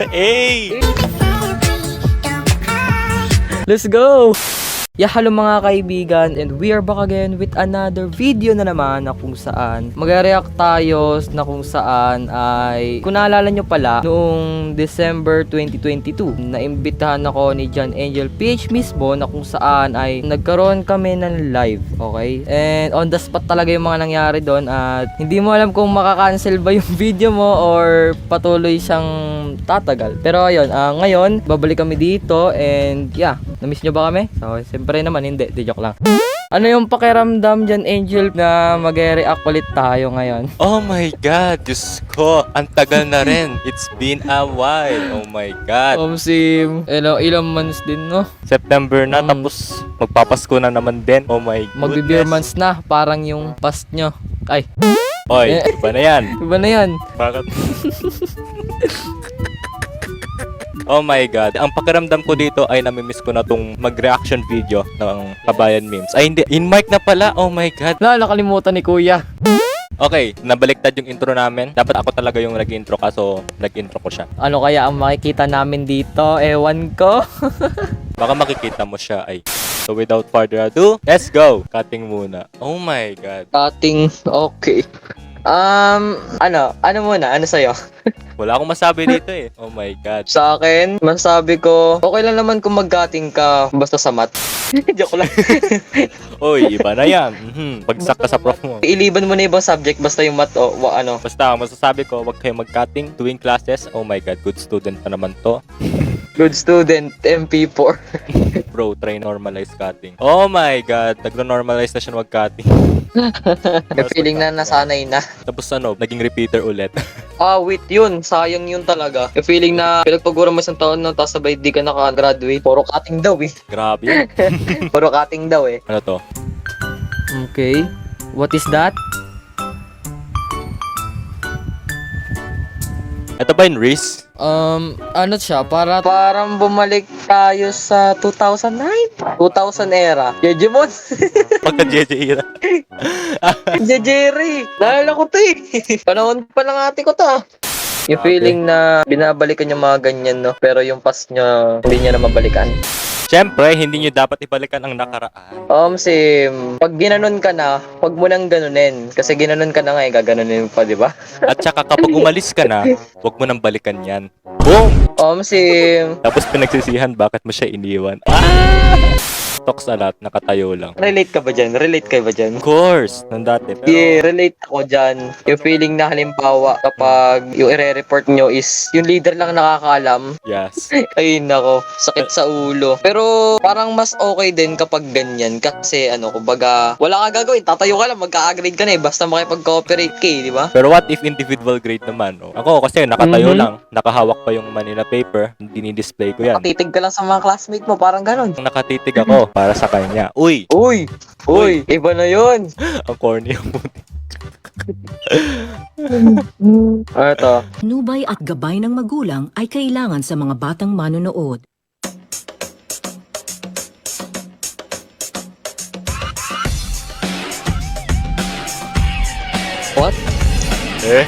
Hey! Let's go! Yeah, hello mga kaibigan, and we are back again with another video na naman na kung saan mag-react tayo na kung saan ay, kung naalala nyo pala, noong December 2022, naimbitahan ako ni John Angel PH mismo na kung saan ay nagkaroon kami ng live, okay? And on the spot talaga yung mga nangyari doon at hindi mo alam kung makakancel ba yung video mo or patuloy siyang tatagal. Pero ayun, ngayon, babalik kami dito and yeah, na-miss nyo ba kami? So, siyempre naman hindi, di joke lang. Ano yung pakiramdam dyan, Angel, na mag-react ulit tayo ngayon? Oh my God, Diyos ko, ang tagal na rin. It's been a while. Oh my God. Sim, ilang months din, no? September na, tapos magpapasko na naman din. Oh my goodness. Magbe-beer months na, parang yung past nyo. Ay, Oy, iba na yan. iba na yan. Bakit? Oh my God. Ang pakiramdam ko dito ay namimiss ko na tong mag-reaction video ng Kabayan Memes. Ay hindi, in mic na pala. Oh my God. Nakalimutan ni Kuya. Okay, nabaliktad yung intro namin. Dapat ako talaga yung nag-intro kaso nag-intro ko siya. Ano kaya ang makikita namin dito? Ewan ko. Baka makikita mo siya ay. So without further ado, let's go. Cutting muna. Oh my God. Cutting, okay. Ano muna? Ano sa'yo? Wala akong masabi dito eh. Oh my God. Sa akin, masabi ko, okay lang naman kung mag-cutting ka basta sa math. Joke lang. Oy, iba na yan. Bagsak ka sa prof mo. Iliban mo na ibang subject basta yung math o ano. Basta, masasabi ko, wag kayo mag-cutting tuwing classes. Oh my God, good student pa naman to. Good student, MP4. Bro, try normalize cutting. Oh my God, nagno-normalize na siya mag-cutting. Feeling na nasanay na. Tapos ano, naging repeater ulit. Wait yun. Sayang yun talaga. Yung feeling na pinagpagura mo isang taon na tapos sabay di ka naka-graduate. Puro cutting daw eh. Grabe yun. Puro cutting daw eh. Ano to? Okay. What is that? Ito ba yung Reese? Ano siya? Parang bumalik tayo sa 2009? 2000 era. Jejemon. Pagka JJ era. Jerry. Naalala ko to eh. Panahon pa lang ate ko to ah. Yung feeling na binabalikan yung mga ganyan no. Pero yung past niya, hindi niya na mabalikan. Siyempre, hindi nyo dapat ibalikan ang nakaraan. Sim, pag ginanon ka na, wag mo nang ganunin. Kasi ginanon ka na nga, gaganunin pa, di ba? At saka kapag umalis ka na, huwag mo nang balikan yan. Boom! Sim, Tapos pinagsisihan bakit mo siya iniwan. Talks a lot, nakatayo lang. relate ka ba dyan? Relate kayo ba dyan? Of course, nung dati. Pero, Yeah, relate ako dyan. Yung feeling na halimbawa kapag yung i-report nyo is yung leader lang nakakaalam. yes. Ay nako, sakit sa ulo. Pero parang mas okay din kapag ganyan. Kasi kumbaga, wala ka gagawin. Tatayo ka lang, magka-grade ka na eh. Basta makipag-cooperate ka eh, di ba? Pero what if individual grade naman? No? Ako kasi nakatayo lang, nakahawak pa yung Manila paper, dinidisplay ko yan. Titig ka lang sa mga classmate mo, parang ganun. Nakatitig ako para sa kanya. Uy! Uy, iba na yun. Ang corny yung buti. Ito. Nubay at gabay ng magulang ay kailangan sa mga batang manonood. What? Eh?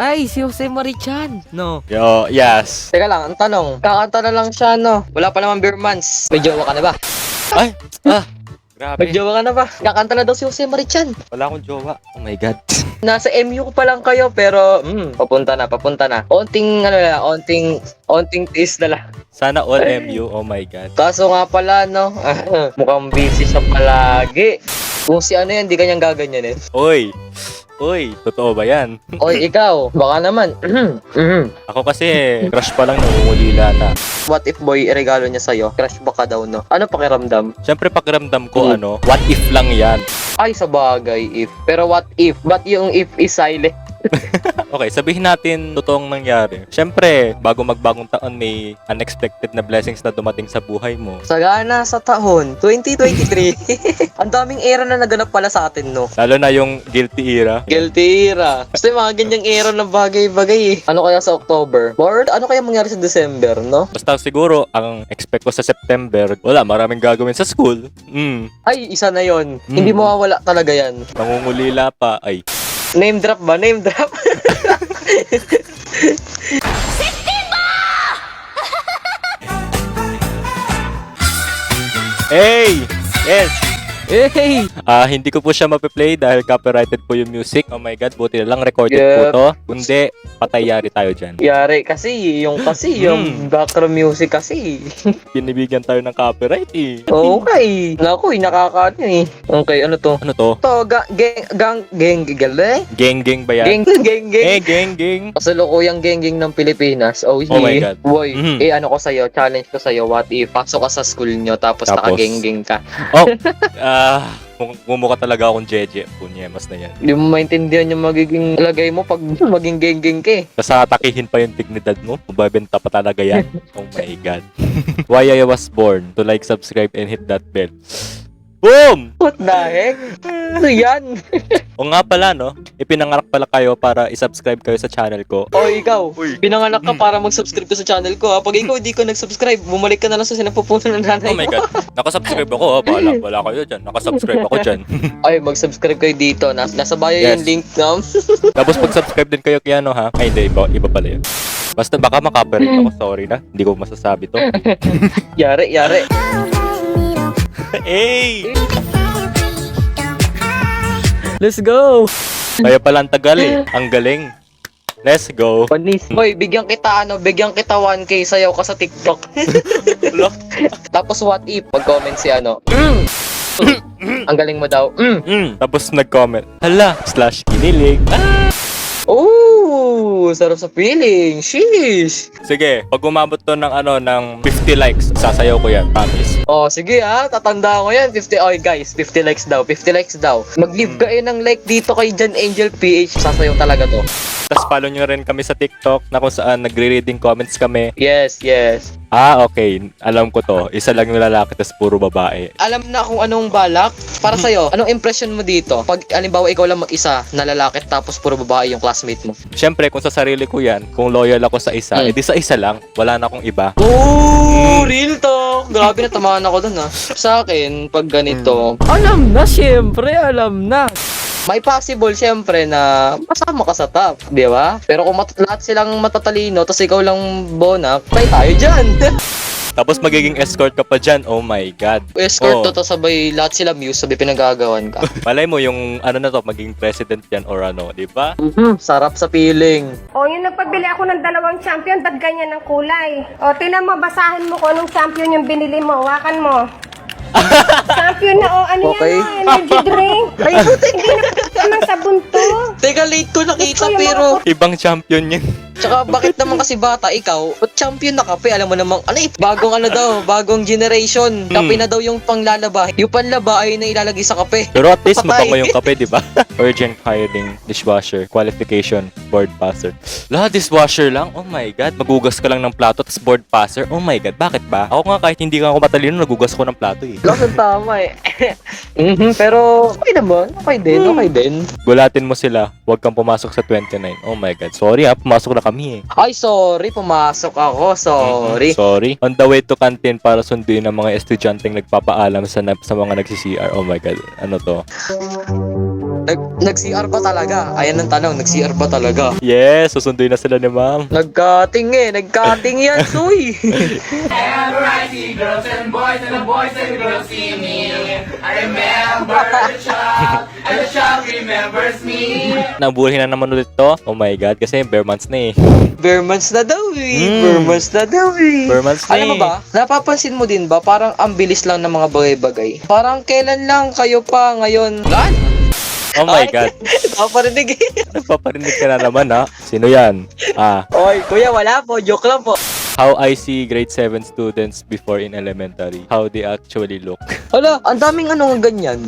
Ay, si Jose Marichan. No. Yo, yes. Teka lang, ang tanong. Kakanta na lang siya, no? Wala pa naman beer months. May jowa ka na ba? Ay! Grabe. May jowa ka na ba? Kakanta na daw si Jose Marichan. Wala akong jowa. Oh my God. Nasa MU ko pa lang kayo, pero papunta na. Onting taste na lang. Sana all MU. Oh my God. Kaso nga pala, no? Mukhang busy siya palagi. Kung si ano yan, di kanyang gaganyanin. Uy, totoo ba yan? Oy, ikaw, baka naman. Ako kasi, crush pa lang, nangungulila na. What if boy, regalo niya sa'yo? Crush ba ka daw, no? Ano pakiramdam? Siyempre, pakiramdam ko, what if lang yan? Ay, sa bagay, if. Pero what if? Ba't yung if is silent? Okay, sabihin natin totoong nangyari. Siyempre, bago magbagong taon, may unexpected na blessings na dumating sa buhay mo. Sagana sa taon, 2023. Ang daming era na naganap pala sa atin, no? Lalo na yung guilty era. Guilty era. Basta yung mga ganyang era na bagay-bagay eh. Ano kaya sa October? Or ano kaya mangyari sa December, no? Basta siguro, ang expect ko sa September, wala, maraming gagawin sa school. Ay, isa na yon. Hindi mawawala talaga yan. Nangungulila pa, ay. Name drop ba? Name drop? Hey! Yes! Hey! Hindi ko po siya mape-play dahil copyrighted po yung music. Oh my god, buti na lang recorded Yep. po to. Kundi, patay yari tayo dyan. Yari kasi, yung background music kasi. Binibigyan tayo ng copyright eh. Okay. Naku, nakakaano eh. Okay, ano to? Ano to? To, geng, Geng-geng ba yan? geng. Geng-geng. Kasalukuyang geng ng Pilipinas. Oh, Oh my God. Boy, Mhm. ano ko sa'yo, challenge ko sa'yo, what if pasok ka sa school nyo tapos Tapos? naka-geng ka. Oh! Mumukha talaga akong jeje. Punyemas na yan. Hindi mo maintindihan yung magiging lagay mo pag maging geng ka eh. Tapos atakihin pa yung dignidad mo. Mababenta pa talaga yan. Oh my god. Why I was born. To like, subscribe, and hit that bell. Boom! What the heck? Ano yan? O nga pala, no? Ipinanganak pala kayo para isubscribe kayo sa channel ko. O ikaw, Uy. pinanganak ka para mag-subscribe ka sa channel ko ha. Pag ikaw hindi ka nag-subscribe, bumalik ka na lang sa sinapupunan ng nanay Oh my mo. god. Nakasubscribe ako, ha? Wala kayo dyan. Nakasubscribe ako dyan. Ay, mag-subscribe kayo dito. Nasa bio Yes. yung link, no? Tapos mag-subscribe din kayo kay ano, ha? Ay, hindi. Iba pala yun. Basta baka makaparate ako. Sorry na. Hindi ko masasabi to. Yari. Hey! Let's go! Kaya pala ang tagal eh. Ang galing. Let's go. Panis. Hoy, bigyan kita 1K, sayaw ka sa TikTok. Tapos what if, pag-comment si ang galing mo daw. Tapos nag-comment. Hala! / kinilig. Oh, sarap sa feeling. Sheesh. Sige, pag umabot to ng ng 50 likes, sasayaw ko yan, promise. Oh, sige tatanda ko yan. 50, guys, 50 likes daw. 50 likes daw. Mag-leave kayo ng like dito kay John Angel PH. Sasayaw talaga to. Tapos follow nyo rin kami sa TikTok na kung saan nagre-reading comments kami. Yes. Okay. Alam ko to. Isa lang yung lalaki, tapos puro babae. Alam na kung anong balak para sa'yo. Anong impression mo dito? Pag halimbawa ikaw lang mag-isa na lalaki tapos puro babae yung classmate mo. Siyempre, kung sa sarili ko yan, kung loyal ako sa isa, edi sa isa lang. Wala na akong iba. Oh, real talk. Grabe, natamaan ako dun Sa akin, pag ganito, alam na, syempre, alam na. May possible, syempre, na masama ka sa top, di ba? Pero kung lahat silang matatalino, tapos ikaw lang bonak, try tayo dyan. Tapos magiging escort ka pa dyan. Oh my God. Escort Oh. to, tapos sabay lahat sila muse, sabay pinagagawan ka. Malay mo yung maging president yan or di ba? Sarap sa feeling. O, yung nagpabili ako ng 2 champion, ba't ganyan ang kulay? O, tingnan mo, basahin mo kung anong champion yung binili mo. Wakan mo. Champion na, Okay. yan, energy drink. Ay, Hindi naman sabon to. teka, late ko nakita, Ito yung pero... Ibang champion yun. Tsaka bakit naman kasi bata ikaw, ba't champion na kape? Alam mo namang, bagong generation. Kape na daw yung panglalaba. Yung panlaba ay nailalagay sa kape. Pero at least Patay. mabango yung kape, di ba? Urgent hiring, dishwasher, qualification, board passer. Dishwasher lang? Oh my God. Magugas ka lang ng plato, tapos board passer? Oh my God. Bakit ba? Ako nga kahit hindi ka ako matalino, nagugas ko ng plato eh. Lakas tama eh. Pero, okay naman. Okay din. Gulatin mo sila, huwag kang pumasok sa 29. Oh my God. Sorry pumasok na kami eh. Ay, sorry. Pumasok ako. Sorry. Sorry. On the way to canteen para sunduin ang mga estudyanteng nagpapaalam sa mga nagsi-CR. Oh my God. Ano to? Nag-CR ba talaga? Ayan ang tanong, nag-CR ba talaga? Yes, susunduin na sila ni ma'am. Nagcutting yan, suy. Whenever I see girls and the boys and the girls see me, I remember the child, and the child remembers me. Nabuhin na naman ulit to. Oh my God, kasi bare months na eh. Bare months na daw eh. Bare months na daw eh. Bare months na Alam mo eh. ba, napapansin mo din ba, parang ang bilis lang ng mga bagay-bagay. Parang kailan lang kayo pa ngayon. Lan? Oh my God. Napaparinig eh. Nagpaparinig ka na naman ha. Sino yan? Oy, kuya, wala po. Joke lang po. How I see grade 7 students before in elementary. How they actually look. Hala, ang daming ganyan.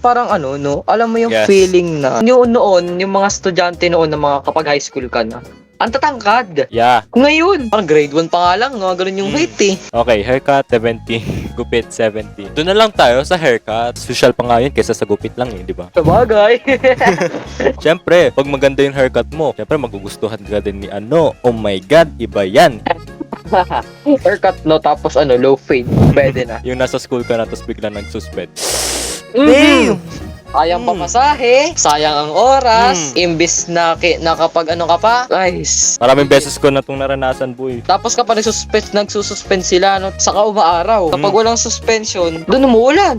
Parang no? Alam mo yung Yes. feeling na noon, yung mga estudyante noon na mga kapag high school ka na, ang tatangkad. Yeah. Ngayon, parang grade 1 pa nga lang, no? Ganun yung height eh. Okay, haircut 70. Gupit 70. Doon na lang tayo sa haircut. Social pa nga yun kaysa sa gupit lang eh, di ba? Sabagay. Siyempre, pag maganda yung haircut mo, siyempre magugustuhan ka din ni Oh my God, iba yan. Haircut, no? Tapos low fade. Pwede na. Yung nasa school ka na, tapos bigla nagsuspend. Damn! Sayang pa masahe, sayang ang oras, imbis na, na kapag ano ka pa, guys. Maraming beses ko na itong naranasan, boy. Tapos kapag nagsususpend sila, no, saka umaaraw. Kapag walang suspension, doon umuulan.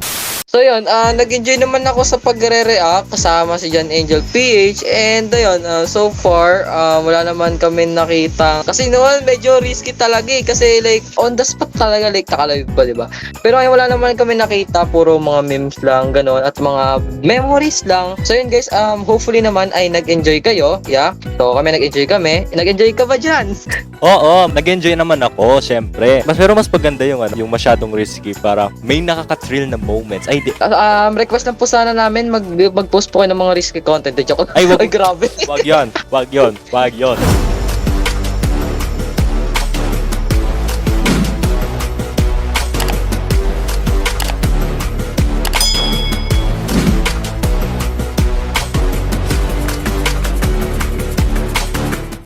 So yun, nag-enjoy naman ako sa pagre-react kasama si John Angel PH, and ayun, so far, wala naman kami nakita. Kasi noon, medyo risky talaga eh, kasi like, on the spot talaga, like, nakalive pa, diba? Pero ay, wala naman kami nakita, puro mga memes lang, ganon, at mga memories lang. So yun guys, hopefully naman ay nag-enjoy kayo, yeah? So kami nag-enjoy kami. Nag-enjoy ka ba dyan? Oo, nag-enjoy naman ako, syempre. Pero mas maganda yung yung masyadong risky para may nakaka-thrill na moments. Ay, di. Request lang po sana namin mag-post po kayo ng mga risky content. Joke. Ay, wag. Ay, grabe. Wag yon.